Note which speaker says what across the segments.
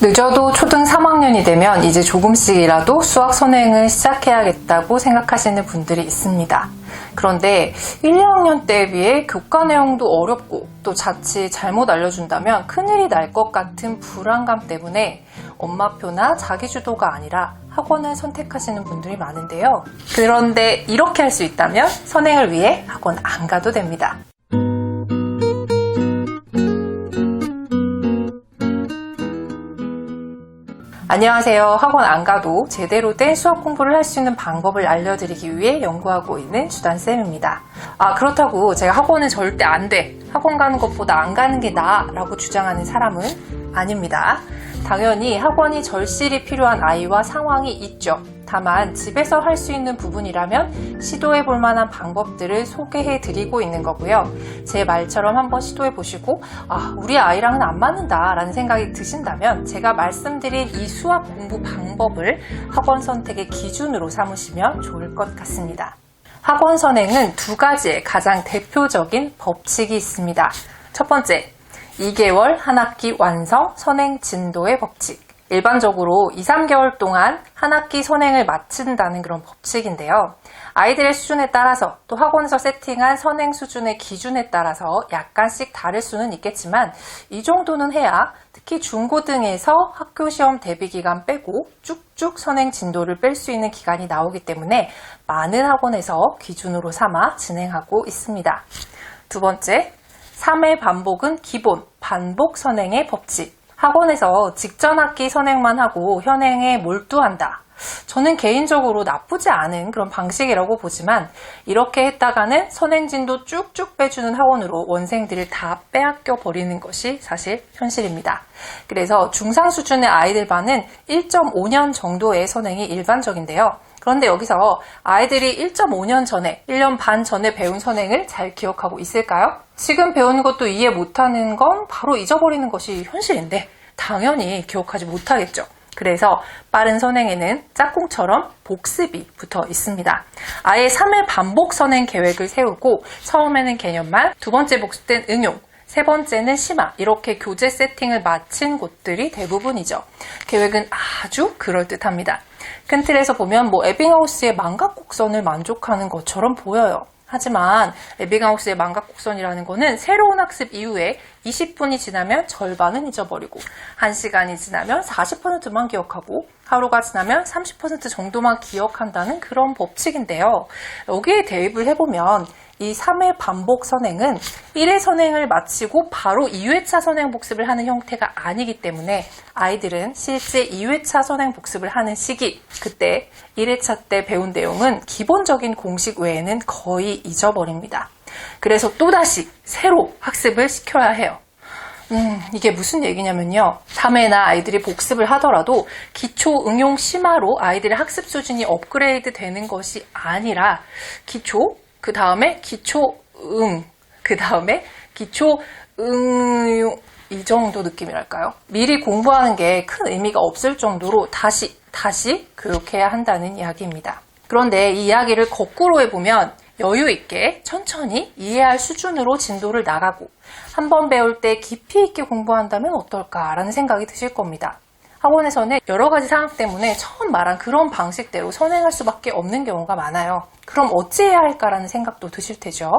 Speaker 1: 늦어도 초등 3학년이 되면 이제 조금씩이라도 수학 선행을 시작해야겠다고 생각하시는 분들이 있습니다. 그런데 1, 2학년 때에 비해 교과 내용도 어렵고 또 자칫 잘못 알려준다면 큰일이 날 것 같은 불안감 때문에 엄마표나 자기주도가 아니라 학원을 선택하시는 분들이 많은데요. 그런데 이렇게 할 수 있다면 선행을 위해 학원 안 가도 됩니다. 안녕하세요. 학원 안 가도 제대로 된 수학 공부를 할 수 있는 방법을 알려드리기 위해 연구하고 있는 주단쌤입니다. 그렇다고 제가 학원은 절대 안 돼. 학원 가는 것보다 안 가는 게 나아 라고 주장하는 사람은 아닙니다. 당연히 학원이 절실히 필요한 아이와 상황이 있죠. 다만 집에서 할 수 있는 부분이라면 시도해 볼 만한 방법들을 소개해 드리고 있는 거고요. 제 말처럼 한번 시도해 보시고 우리 아이랑은 안 맞는다 라는 생각이 드신다면 제가 말씀드린 이 수학 공부 방법을 학원 선택의 기준으로 삼으시면 좋을 것 같습니다. 학원 선행은 두 가지의 가장 대표적인 법칙이 있습니다. 첫 번째, 2개월 한 학기 완성 선행 진도의 법칙. 일반적으로 2, 3개월 동안 한 학기 선행을 마친다는 그런 법칙인데요. 아이들의 수준에 따라서 또 학원에서 세팅한 선행 수준의 기준에 따라서 약간씩 다를 수는 있겠지만 이 정도는 해야 특히 중고등에서 학교 시험 대비 기간 빼고 쭉쭉 선행 진도를 뺄 수 있는 기간이 나오기 때문에 많은 학원에서 기준으로 삼아 진행하고 있습니다. 두 번째, 3회 반복은 기본, 반복 선행의 법칙. 학원에서 직전 학기 선행만 하고 현행에 몰두한다. 저는 개인적으로 나쁘지 않은 그런 방식이라고 보지만 이렇게 했다가는 선행진도 쭉쭉 빼주는 학원으로 원생들을 다 빼앗겨 버리는 것이 사실 현실입니다. 그래서 중상 수준의 아이들 반은 1.5년 정도의 선행이 일반적인데요. 그런데 여기서 아이들이 1.5년 전에, 1년 반 전에 배운 선행을 잘 기억하고 있을까요? 지금 배우는 것도 이해 못하는 건 바로 잊어버리는 것이 현실인데 당연히 기억하지 못하겠죠. 그래서 빠른 선행에는 짝꿍처럼 복습이 붙어 있습니다. 아예 3회 반복 선행 계획을 세우고 처음에는 개념만, 두 번째 복습 땐 응용, 세 번째는 심화, 이렇게 교재 세팅을 마친 곳들이 대부분이죠. 계획은 아주 그럴듯합니다. 큰 틀에서 보면 에빙하우스의 망각곡선을 만족하는 것처럼 보여요. 하지만 에빙하우스의 망각곡선이라는 거는 새로운 학습 이후에 20분이 지나면 절반은 잊어버리고 1시간이 지나면 40%만 기억하고 하루가 지나면 30% 정도만 기억한다는 그런 법칙인데요. 여기에 대입을 해보면 이 3회 반복 선행은 1회 선행을 마치고 바로 2회차 선행 복습을 하는 형태가 아니기 때문에 아이들은 실제 2회차 선행 복습을 하는 시기, 그때 1회차 때 배운 내용은 기본적인 공식 외에는 거의 잊어버립니다. 그래서 또다시 새로 학습을 시켜야 해요. 이게 무슨 얘기냐면요. 3회나 아이들이 복습을 하더라도 기초 응용 심화로 아이들의 학습 수준이 업그레이드 되는 것이 아니라 기초, 그 다음에 기초 그 다음에 기초 응용, 이 정도 느낌이랄까요? 미리 공부하는 게 큰 의미가 없을 정도로 다시 교육해야 한다는 이야기입니다. 그런데 이 이야기를 거꾸로 해보면 여유 있게 천천히 이해할 수준으로 진도를 나가고 한 번 배울 때 깊이 있게 공부한다면 어떨까라는 생각이 드실 겁니다. 학원에서는 여러 가지 상황 때문에 처음 말한 그런 방식대로 선행할 수밖에 없는 경우가 많아요. 그럼 어찌해야 할까라는 생각도 드실 테죠?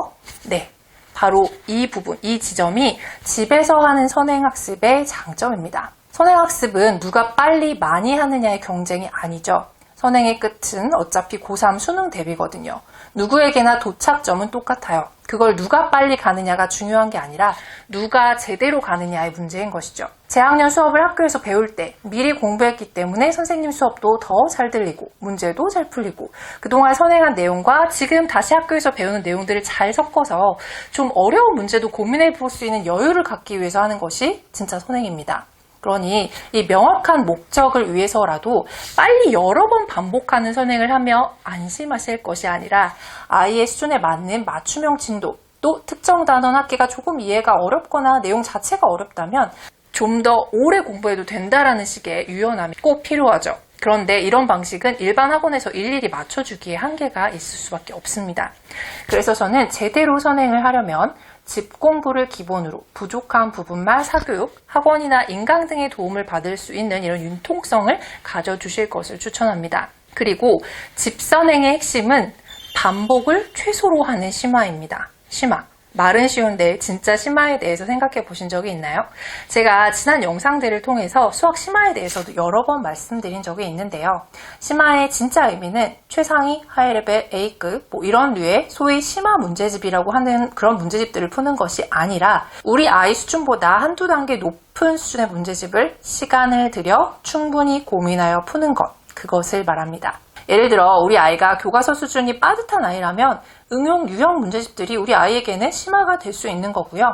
Speaker 1: 네, 바로 이 부분, 이 지점이 집에서 하는 선행학습의 장점입니다. 선행학습은 누가 빨리 많이 하느냐의 경쟁이 아니죠. 선행의 끝은 어차피 고3 수능 대비거든요. 누구에게나 도착점은 똑같아요. 그걸 누가 빨리 가느냐가 중요한 게 아니라 누가 제대로 가느냐의 문제인 것이죠. 재학년 수업을 학교에서 배울 때 미리 공부했기 때문에 선생님 수업도 더 잘 들리고 문제도 잘 풀리고 그동안 선행한 내용과 지금 다시 학교에서 배우는 내용들을 잘 섞어서 좀 어려운 문제도 고민해 볼 수 있는 여유를 갖기 위해서 하는 것이 진짜 선행입니다. 그러니 이 명확한 목적을 위해서라도 빨리 여러 번 반복하는 선행을 하며 안심하실 것이 아니라 아이의 수준에 맞는 맞춤형 진도, 또 특정 단원 학기가 조금 이해가 어렵거나 내용 자체가 어렵다면 좀 더 오래 공부해도 된다라는 식의 유연함이 꼭 필요하죠. 그런데 이런 방식은 일반 학원에서 일일이 맞춰주기에 한계가 있을 수밖에 없습니다. 그래서 저는 제대로 선행을 하려면 집 공부를 기본으로 부족한 부분만 사교육, 학원이나 인강 등의 도움을 받을 수 있는 이런 융통성을 가져주실 것을 추천합니다. 그리고 집선행의 핵심은 반복을 최소로 하는 심화입니다. 심화. 말은 쉬운데 진짜 심화에 대해서 생각해 보신 적이 있나요? 제가 지난 영상들을 통해서 수학 심화에 대해서도 여러 번 말씀드린 적이 있는데요. 심화의 진짜 의미는 최상위, 하이레벨, A급 이런 류의 소위 심화 문제집이라고 하는 그런 문제집들을 푸는 것이 아니라 우리 아이 수준보다 한두 단계 높은 수준의 문제집을 시간을 들여 충분히 고민하여 푸는 것, 그것을 말합니다. 예를 들어 우리 아이가 교과서 수준이 빠듯한 아이라면 응용 유형 문제집들이 우리 아이에게는 심화가 될 수 있는 거고요.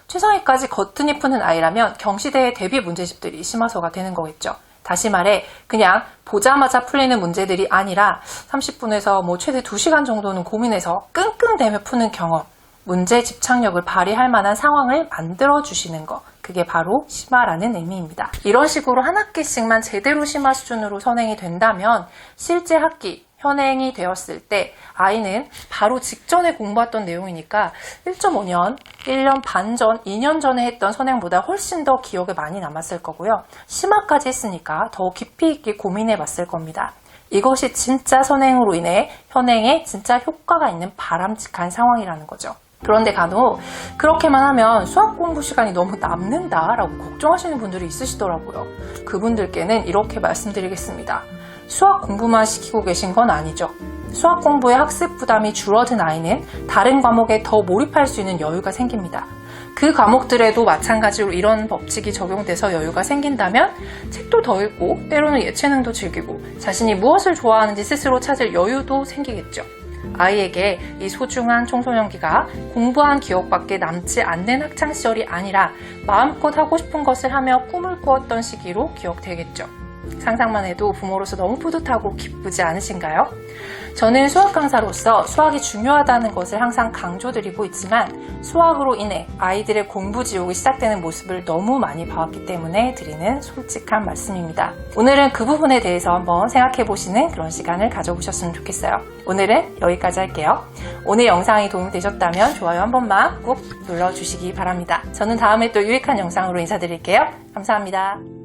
Speaker 1: 최상위까지 거뜬히 푸는 아이라면 경시대의 대비 문제집들이 심화서가 되는 거겠죠. 다시 말해 그냥 보자마자 풀리는 문제들이 아니라 30분에서 최대 2시간 정도는 고민해서 끙끙대며 푸는 경험, 문제 집착력을 발휘할 만한 상황을 만들어 주시는 것, 그게 바로 심화라는 의미입니다. 이런 식으로 한 학기씩만 제대로 심화 수준으로 선행이 된다면 실제 학기, 현행이 되었을 때 아이는 바로 직전에 공부했던 내용이니까 1.5년, 1년 반 전, 2년 전에 했던 선행보다 훨씬 더 기억에 많이 남았을 거고요. 심화까지 했으니까 더 깊이 있게 고민해 봤을 겁니다. 이것이 진짜 선행으로 인해 현행에 진짜 효과가 있는 바람직한 상황이라는 거죠. 그런데 간혹 그렇게만 하면 수학 공부 시간이 너무 남는다라고 걱정하시는 분들이 있으시더라고요. 그분들께는 이렇게 말씀드리겠습니다. 수학 공부만 시키고 계신 건 아니죠. 수학 공부의 학습 부담이 줄어든 아이는 다른 과목에 더 몰입할 수 있는 여유가 생깁니다. 그 과목들에도 마찬가지로 이런 법칙이 적용돼서 여유가 생긴다면 책도 더 읽고 때로는 예체능도 즐기고 자신이 무엇을 좋아하는지 스스로 찾을 여유도 생기겠죠. 아이에게 이 소중한 청소년기가 공부한 기억밖에 남지 않는 학창시절이 아니라 마음껏 하고 싶은 것을 하며 꿈을 꾸었던 시기로 기억되겠죠. 상상만 해도 부모로서 너무 뿌듯하고 기쁘지 않으신가요? 저는 수학 강사로서 수학이 중요하다는 것을 항상 강조드리고 있지만 수학으로 인해 아이들의 공부 지옥이 시작되는 모습을 너무 많이 봐왔기 때문에 드리는 솔직한 말씀입니다. 오늘은 그 부분에 대해서 한번 생각해보시는 그런 시간을 가져보셨으면 좋겠어요. 오늘은 여기까지 할게요. 오늘 영상이 도움이 되셨다면 좋아요 한 번만 꼭 눌러주시기 바랍니다. 저는 다음에 또 유익한 영상으로 인사드릴게요. 감사합니다.